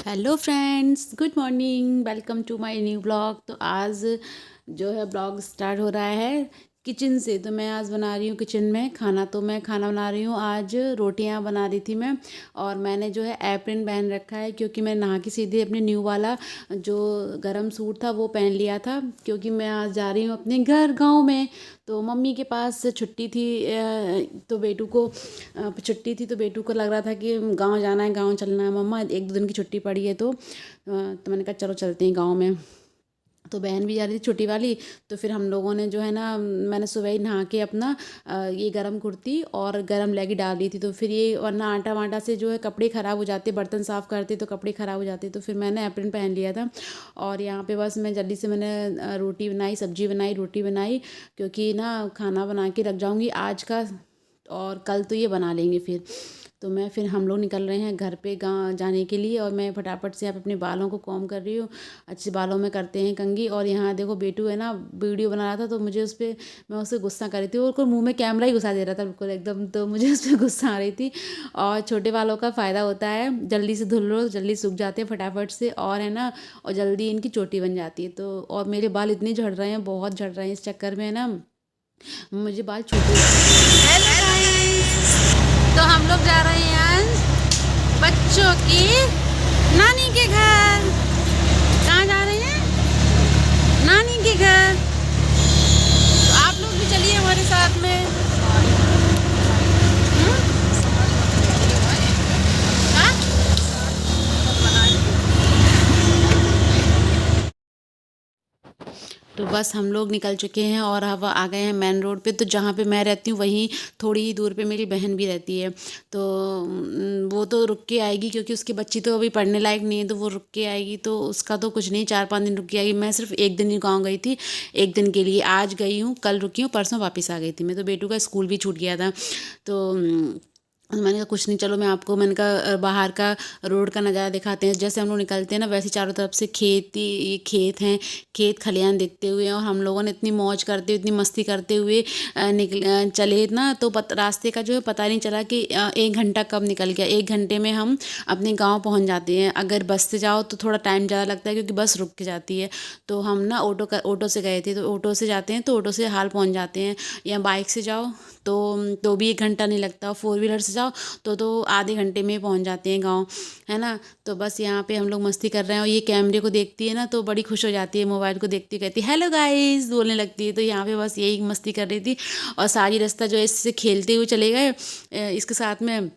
Hello friends, good morning. Welcome to my new blog. तो आज जो है ब्लॉग स्टार्ट हो रहा है किचन से। तो मैं आज बना रही हूँ किचन में खाना। तो मैं खाना बना रही हूँ, आज रोटियाँ बना रही थी मैं। और मैंने जो है एप्रन पहन रखा है क्योंकि मैं नहा के सीधे अपने न्यू वाला जो गरम सूट था वो पहन लिया था, क्योंकि मैं आज जा रही हूँ अपने घर गाँव में। तो मम्मी के पास छुट्टी थी, तो बेटू को छुट्टी थी, तो बेटू को लग रहा था कि गांव जाना है, गांव चलना है मम्मा, एक दो दिन की छुट्टी पड़ी है। तो मैंने कहा चलो चलते हैं गांव में। तो बहन भी जा रही थी छोटी वाली। तो फिर हम लोगों ने जो है ना, मैंने सुबह ही नहा के अपना ये गरम कुर्ती और गरम लेगी डाल दी थी। तो फिर ये, वरना आटा वाटा से जो है कपड़े ख़राब हो जाते, बर्तन साफ़ करते तो कपड़े ख़राब हो जाते। तो फिर मैंने एप्रन पहन लिया था। और यहाँ पे बस मैं जल्दी से मैंने रोटी बनाई, सब्जी बनाई, रोटी बनाई, क्योंकि ना खाना बना के रख जाऊँगी आज का, और कल तो ये बना लेंगे फिर। तो मैं फिर हम लोग निकल रहे हैं घर पे गाँव जाने के लिए। और मैं फटाफट से यहाँ पे अपने बालों को कॉम्ब कर रही हूँ। अच्छे बालों में करते हैं कंघी। और यहाँ देखो बेटू है ना, वीडियो बना रहा था, तो मुझे उस पर, मैं उससे गुस्सा कर रही थी, और कोई मुंह में कैमरा ही घुसा दे रहा था बिल्कुल एकदम। तो मुझे उस पर गुस्सा आ रही थी। और छोटे बालों का फ़ायदा होता है, जल्दी से धुल लो, जल्दी सूख जाते हैं फटाफट से, और है ना, और जल्दी इनकी चोटी बन जाती है। तो और मेरे बाल इतने झड़ रहे हैं, बहुत झड़ रहे हैं, इस चक्कर में है ना मुझे बाल छोटे। हेलो गाइस, तो हम लोग जा रहे हैं आज बच्चों की नानी के घर। कहाँ जा रहे हैं? नानी के घर। तो आप लोग भी चलिए हमारे साथ में। हाँ? तो बस हम लोग निकल चुके हैं और अब आ गए हैं मेन रोड पे। तो जहाँ पे मैं रहती हूँ वहीं थोड़ी ही दूर पे मेरी बहन भी रहती है। तो वो तो रुक के आएगी, क्योंकि उसकी बच्ची तो अभी पढ़ने लायक नहीं है, तो वो रुक के आएगी। तो उसका तो कुछ नहीं, 4-5 दिन रुक के आएगी। मैं सिर्फ एक दिन ही गाँव गई थी, एक दिन के लिए। आज गई हूँ, कल रुकी हूँ, परसों वापस आ गई थी मैं। तो बेटू का स्कूल भी छूट गया था। तो मैंने कहा कुछ नहीं, चलो मैं आपको, मैंने कहा बाहर का रोड का नज़ारा दिखाते हैं। जैसे हम लोग निकलते हैं ना, वैसे चारों तरफ से खेत ही खेत हैं, खेत खलियान दिखते हुए। और हम लोगों ने इतनी मौज करते हुए, इतनी मस्ती करते हुए चले ना, तो रास्ते का जो है पता नहीं चला कि 1 घंटा कब निकल गया। 1 घंटे में हम अपने गाँव पहुँच जाते हैं। अगर बस से जाओ तो थोड़ा टाइम ज़्यादा लगता है, क्योंकि बस रुक के जाती है। तो हम ना ऑटो से गए थे। तो ऑटो से जाते हैं तो ऑटो से हाल पहुँच जाते हैं। या बाइक से जाओ तो भी 1 घंटा नहीं लगता। और 4 व्हीलर से जाओ तो आधे घंटे में पहुंच जाते हैं गांव, है ना। तो बस यहाँ पे हम लोग मस्ती कर रहे हैं। और ये कैमरे को देखती है ना, तो बड़ी खुश हो जाती है, मोबाइल को देखती कहती है हेलो गाइस बोलने लगती है। तो यहाँ पे बस यही मस्ती कर रही थी। और सारी रास्ता जो है इससे खेलते हुए चले गए इसके साथ में।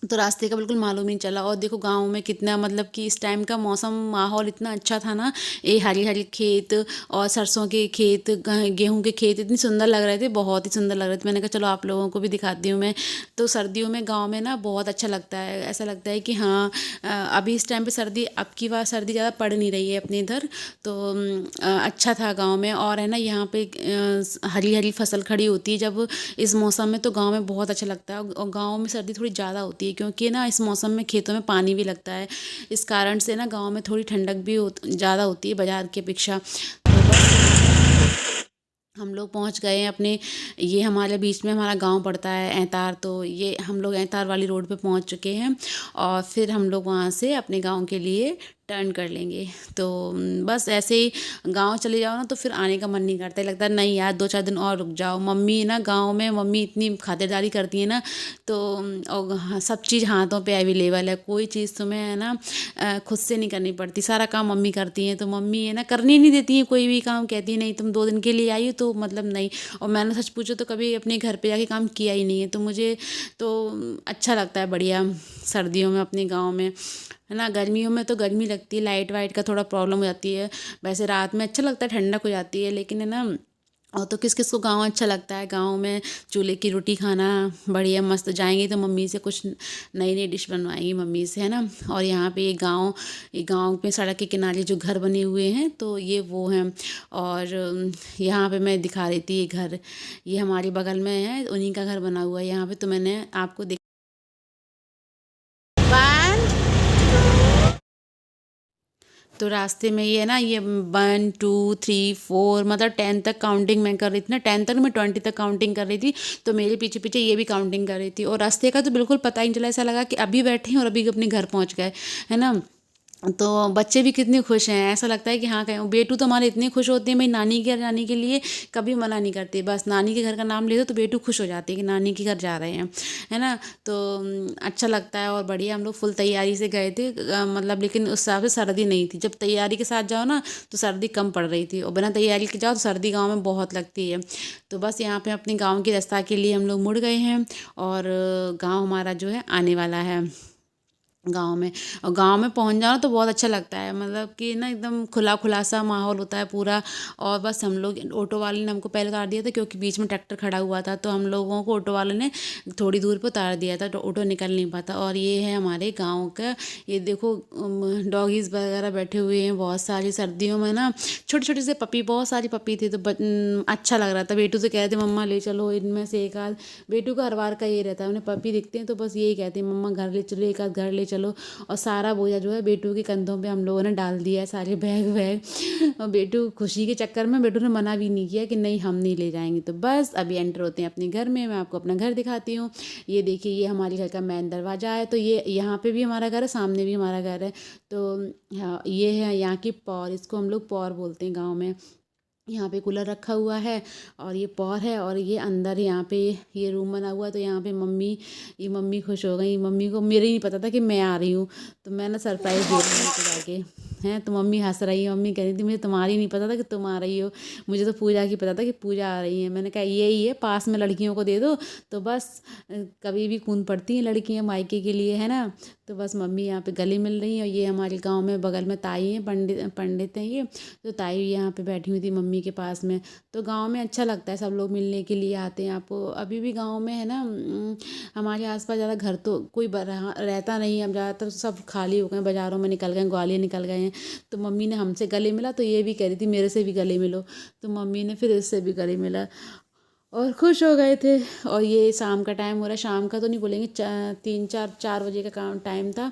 तो रास्ते का बिल्कुल मालूम नहीं चला। और देखो गाँव में कितना, मतलब कि इस टाइम का मौसम, माहौल इतना अच्छा था ना। ये हरी हरी खेत और सरसों के खेत, गेहूं के खेत इतनी सुंदर लग रहे थे, बहुत ही सुंदर लग रहे थे। मैंने कहा चलो आप लोगों को भी दिखाती हूँ मैं। तो सर्दियों में गाँव में ना बहुत अच्छा लगता है, ऐसा लगता है कि हाँ, अभी इस टाइम पे सर्दी, अब की बार सर्दी ज़्यादा पड़ नहीं रही है अपने इधर। तो अच्छा था गाँव में। और है ना, यहाँ पे हरी हरी फसल खड़ी होती है जब इस मौसम में, तो गाँव में बहुत अच्छा लगता है। और गाँव में सर्दी थोड़ी ज़्यादा होती है, क्योंकि ना इस मौसम में खेतों में पानी भी लगता है। इस कारण से ना गाँव में थोड़ी ठंडक भी ज़्यादा होती है बाजार की अपेक्षा। तो बस हम लोग पहुंच गए हैं अपने, ये हमारे बीच में हमारा गांव पड़ता है ऐतार। तो ये हम लोग ऐतार वाली रोड पे पहुंच चुके हैं। और फिर हम लोग वहां से अपने गांव के लिए टर्न कर लेंगे। तो बस ऐसे ही गांव चले जाओ ना, तो फिर आने का मन नहीं करता है, लगता है नहीं यार 2-4 दिन और रुक जाओ। मम्मी ना गांव में, मम्मी इतनी खातिरदारी करती है ना। तो और सब चीज़ हाथों पे अवेलेबल है, कोई चीज़ तुम्हें है ना खुद से नहीं करनी पड़ती, सारा काम मम्मी करती हैं। तो मम्मी है ना करनी नहीं देती है कोई भी काम, कहती है नहीं तुम 2 दिन के लिए आई हो तो मतलब नहीं। और मैंने सच पूछो तो कभी अपने घर पे जाके काम किया ही नहीं है। तो मुझे तो अच्छा लगता है बढ़िया सर्दियों में अपने गाँव में, है ना। गर्मियों में तो गर्मी लगती है, लाइट वाइट का थोड़ा प्रॉब्लम हो जाती है। वैसे रात में अच्छा लगता है, ठंडक हो जाती है, लेकिन है ना। और तो किस किस को गाँव अच्छा लगता है, गाँव में चूल्हे की रोटी खाना बढ़िया मस्त। जाएंगे तो मम्मी से कुछ नई नई डिश बनवाएंगी मम्मी से, है ना। और यहाँ पे ये गांव पे सड़क के किनारे जो घर बने हुए हैं, तो ये वो हैं। और यहाँ पे मैं दिखा रही थी ये घर, ये हमारे बगल में है, उन्हीं का घर बना हुआ है यहाँ पे। तो मैंने आपको तो रास्ते में ये है ना, ये 1 2 3 4 मतलब 10 तक काउंटिंग मैं कर रही थी ना, 10 तक मैं 20 तक काउंटिंग कर रही थी। तो मेरे पीछे पीछे ये भी काउंटिंग कर रही थी। और रास्ते का तो बिल्कुल पता ही नहीं चला, ऐसा लगा कि अभी बैठे हैं और अभी अपने घर पहुंच गए, है ना। तो बच्चे भी कितने खुश हैं, ऐसा लगता है कि हाँ कहीं बेटू तो हमारे इतने खुश होते हैं भाई, नानी के घर जाने के लिए कभी मना नहीं करते, बस नानी के घर का नाम ले दो तो बेटू खुश हो जाते हैं कि नानी के घर जा रहे हैं, है ना। तो अच्छा लगता है और बढ़िया। हम लोग फुल तैयारी से गए थे, मतलब लेकिन उस हिसाब से सर्दी नहीं थी। जब तैयारी के साथ जाओ ना तो सर्दी कम पड़ रही थी, और बिना तैयारी के जाओ तो सर्दी गाँव में बहुत लगती है। तो बस यहाँ पर अपने गाँव की रास्ता के लिए हम लोग मुड़ गए हैं, और गाँव हमारा जो है आने वाला है गाँव में। और गाँव में पहुँच जाओ ना तो बहुत अच्छा लगता है, मतलब कि ना एकदम खुला खुला सा माहौल होता है पूरा। और बस हम लोग, ऑटो वाले ने हमको पहले उतार दिया था क्योंकि बीच में ट्रैक्टर खड़ा हुआ था, तो हम लोगों को ऑटो वाले ने थोड़ी दूर पर उतार दिया था, तो ऑटो निकल नहीं पाता। और ये है हमारे गाँव का, ये देखो डॉगीज़ वगैरह बैठे हुए हैं बहुत सारी। सर्दियों में ना छोटे छोटे से पपी, बहुत सारी पपी थी, तो अच्छा लग रहा था। बेटू से कह रहे थे मम्मा ले चलो इनमें से एक आध। बेटू का हर बार का ये रहता है, उन्हें पपी दिखते हैं तो बस यही कहते हैं मम्मा घर ले चलो, एक आध घर ले चलो। और सारा बोझा जो है बेटू के कंधों पे हम लोगों ने डाल दिया है, सारे बैग वैग। और बेटू खुशी के चक्कर में बेटू ने मना भी नहीं किया कि नहीं हम नहीं ले जाएंगे। तो बस अभी एंटर होते हैं अपने घर में। मैं आपको अपना घर दिखाती हूँ। ये देखिए, ये हमारे घर का मेन दरवाज़ा है। तो ये यहाँ पे भी हमारा घर है, सामने भी हमारा घर है। तो हाँ, ये है यहाँ की पौर, इसको हम लोग पौर बोलते हैं गाँव में। यहाँ पे कूलर रखा हुआ है और ये पौर है, और ये अंदर यहाँ पे ये रूम बना हुआ है। तो यहाँ पे ये मम्मी खुश हो गई। मम्मी को मेरे ही नहीं पता था कि मैं आ रही हूँ, तो मैं ना सरप्राइज़ दे रही हूँ जाके हैं। तो मम्मी हंस रही है, मम्मी कह रही थी मुझे तुम्हारी नहीं पता था कि तुम आ रही हो, मुझे तो पूजा की पता था कि पूजा आ रही है। मैंने कहा यही है, पास में लड़कियों को दे दो तो बस कभी भी खून पड़ती हैं लड़कियाँ मायके के लिए, है ना। तो बस मम्मी यहाँ पे गले मिल रही हैं। और ये हमारे गाँव में बगल में ताई हैं, पंडित हैं ये। तो ताई यहाँ पे बैठी हुई थी मम्मी के पास में। तो गांव में अच्छा लगता है, सब लोग मिलने के लिए आते हैं। आपको अभी भी गांव में है ना, हमारे आसपास ज़्यादा घर तो कोई रहता नहीं है। अब ज़्यादातर सब खाली हो गए, बाज़ारों में निकल गए, ग्वालियर निकल गए हैं। तो मम्मी ने हमसे गले मिला, तो ये भी कह रही थी मेरे से भी गले मिलो। तो मम्मी ने फिर इससे भी गले मिला और खुश हो गए थे। और ये शाम का टाइम हो रहा है, शाम का तो नहीं बोलेंगे, 3-4 बजे का काम टाइम था।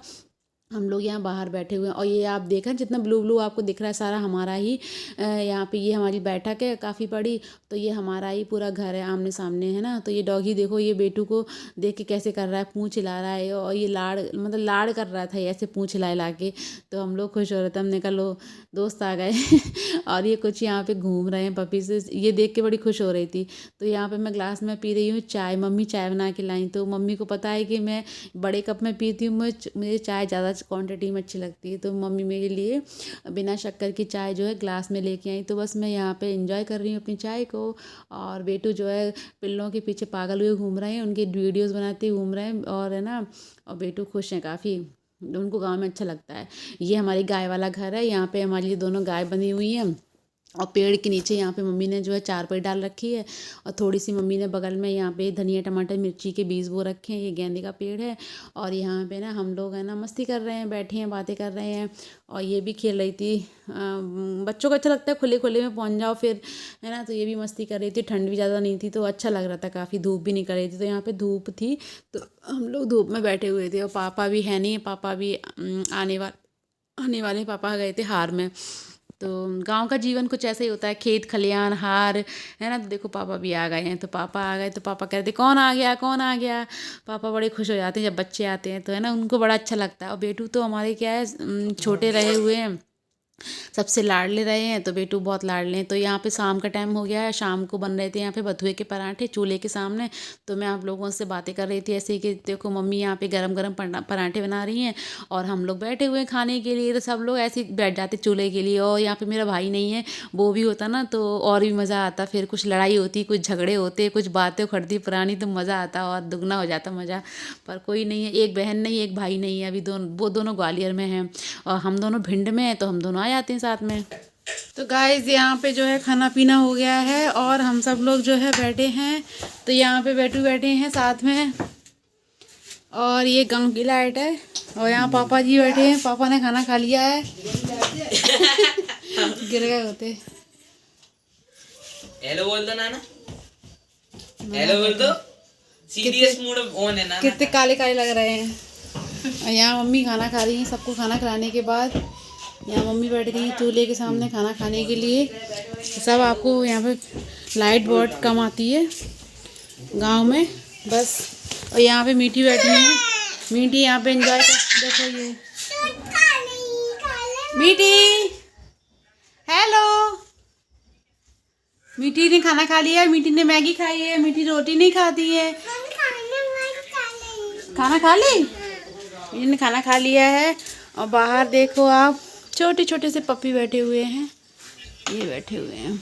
हम लोग यहाँ बाहर बैठे हुए हैं। और ये आप देखें जितना ब्लू ब्लू आपको दिख रहा है सारा हमारा ही, यहाँ पे ये हमारी बैठक है काफ़ी बड़ी। तो ये हमारा ही पूरा घर है, आमने सामने, है ना। तो ये डॉगी देखो, ये बेटू को देख के कैसे कर रहा है, पूँछ हिला रहा है। और ये मतलब लाड़ कर रहा था ये ऐसे पूँछ हिला हिला के। तो हम लोग खुश हो रहे थे, हमने कहा लो दोस्त आ गए। और ये कुछ यहाँ पे घूम रहे हैं पपी से, ये देख के बड़ी खुश हो रही थी। तो यहाँ पे मैं ग्लास में पी रही हूँ चाय, मम्मी चाय बना के लाई। तो मम्मी को पता है कि मैं बड़े कप में पीती हूँ, मुझे चाय ज़्यादा क्वांटिटी में अच्छी लगती है। तो मम्मी मेरे लिए बिना शक्कर की चाय जो है ग्लास में लेके आई। तो बस मैं यहाँ पे एंजॉय कर रही हूँ अपनी चाय को। और बेटू जो है पिल्लों के पीछे पागल हुए घूम रहे हैं, उनकी वीडियोस बनाते घूम रहे हैं, और है ना। और बेटू खुश हैं काफ़ी, उनको गाँव में अच्छा लगता है। ये हमारी गाय वाला घर है, यहाँ पे हमारी दोनों गाय बनी हुई हैं। और पेड़ के नीचे यहाँ पे मम्मी ने जो है चारपाई डाल रखी है। और थोड़ी सी मम्मी ने बगल में यहाँ पे धनिया टमाटर मिर्ची के बीज बो रखे हैं। ये गेंदे का पेड़ है। और यहाँ पे ना हम लोग है ना मस्ती कर रहे हैं, बैठे हैं, बातें कर रहे हैं। और ये भी खेल रही थी। बच्चों को अच्छा लगता है खुले खुले में पहुँच जाओ फिर, है ना। तो ये भी मस्ती कर रही थी, ठंड भी ज़्यादा नहीं थी तो अच्छा लग रहा था काफ़ी, धूप भी निकल रही थी। तो यहाँ पे धूप थी तो हम लोग धूप में बैठे हुए थे। और पापा भी है नहीं, पापा भी आने वाले, पापा गए थे हार में। तो गांव का जीवन कुछ ऐसा ही होता है, खेत खलियान हार, है ना। तो देखो पापा भी आ गए हैं। तो पापा आ गए तो पापा कहते कौन आ गया, कौन आ गया। पापा बड़े खुश हो जाते हैं जब बच्चे आते हैं, तो है ना उनको बड़ा अच्छा लगता है। और बेटू तो हमारे क्या है, छोटे रहे हुए हैं, सबसे लाडले रहे हैं, तो बेटू बहुत लाडले हैं। तो यहाँ पे शाम का टाइम हो गया है, शाम को बन रहे थे यहाँ पे बथुए के पराठे चूल्हे के सामने। तो मैं आप लोगों से बातें कर रही थी ऐसे ही कि देखो मम्मी यहाँ पे गरम गरम पराठे बना रही हैं और हम लोग बैठे हुए हैं खाने के लिए। तो सब लोग ऐसे ही बैठ जाते चूल्हे के लिए। और यहाँ पे मेरा भाई नहीं है, वो भी होता ना तो और भी मज़ा आता। फिर कुछ लड़ाई होती, कुछ झगड़े होते, कुछ बातें उखड़ती पुरानी, तो मज़ा आता और दुगना हो जाता मज़ा। पर कोई नहीं है, एक बहन नहीं, एक भाई नहीं है अभी, वो दोनों ग्वालियर में हैं और हम दोनों भिंड में हैं। तो हम दोनों आ जाते हैं साथ में। तो गाइस यहाँ पे जो है खाना पीना हो गया है और हम सब लोग जो है बैठे हैं। तो यहाँ पे बैठे हैं साथ में। और ये गांव की लाइट है। और यहाँ पापा जी बैठे हैं, पापा ने खाना खा लिया है। गिर गए होते। हेलो बोल दो नाना, हेलो बोल दो। सीरियस मूड ऑन है ना, कितने काले काले लग रहे हैं। और यहाँ मम्मी खाना खा रही हैं। सबको खाना खिलाने के बाद यहाँ मम्मी बैठ गई हैं चूल्हे के सामने खाना खाने के लिए। सब आपको यहाँ पे लाइट बहुत कम आती है गांव में बस। और यहाँ पे मीठी बैठी है, मीठी यहाँ पे एंजॉय कर, देखो ये मीठी, हेलो। मीठी ने खाना खा लिया है, मीठी ने मैगी खाई है, मीठी रोटी नहीं खाती है। खाना खा ली, मीठी ने खाना खा लिया है। और बाहर देखो आप, छोटे छोटे से पप्पी बैठे हुए हैं, ये बैठे हुए हैं।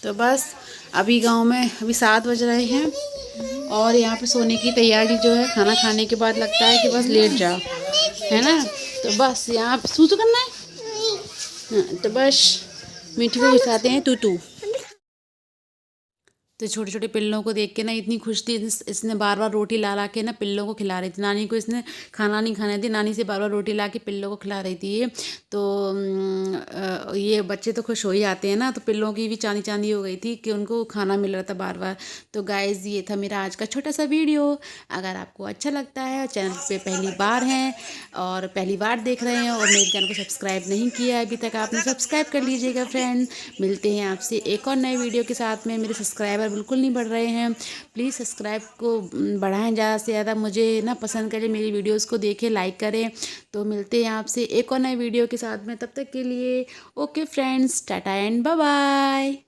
तो बस अभी गांव में अभी 7 बज रहे हैं और यहाँ पे सोने की तैयारी जो है, खाना खाने के बाद लगता है कि बस लेट जाओ, है ना। तो बस यहाँ पे सूसू करना है। हाँ, तो बस मीठी को घुसाते हैं तू। तो छोटे छोटे पिल्लों को देख के ना इतनी खुश थी, इसने बार बार रोटी ला ला के ना पिल्लों को खिला रही थी। नानी को इसने खाना नहीं खाने दी, नानी से बार बार रोटी ला के पिल्लों को खिला रही थी ये। तो ये बच्चे तो खुश हो ही आते हैं ना, तो पिल्लों की भी चांदी चांदी हो गई थी कि उनको खाना मिल रहा था बार बार। तो गाइज़ ये था मेरा आज का छोटा सा वीडियो। अगर आपको अच्छा लगता है, चैनल पे पहली बार हैं और पहली बार देख रहे हैं और मेरे चैनल को सब्सक्राइब नहीं किया है अभी तक, आपने सब्सक्राइब कर लीजिएगा फ्रेंड। मिलते हैं आपसे एक और नए वीडियो के साथ में। मेरे सब्सक्राइबर बिल्कुल नहीं बढ़ रहे हैं, प्लीज़ सब्सक्राइब को बढ़ाएं ज़्यादा से ज़्यादा, मुझे ना पसंद करें, मेरी वीडियोस को देखें, लाइक करें। तो मिलते हैं आपसे एक और नए वीडियो के साथ में, तब तक के लिए okay friends, tata and bye bye.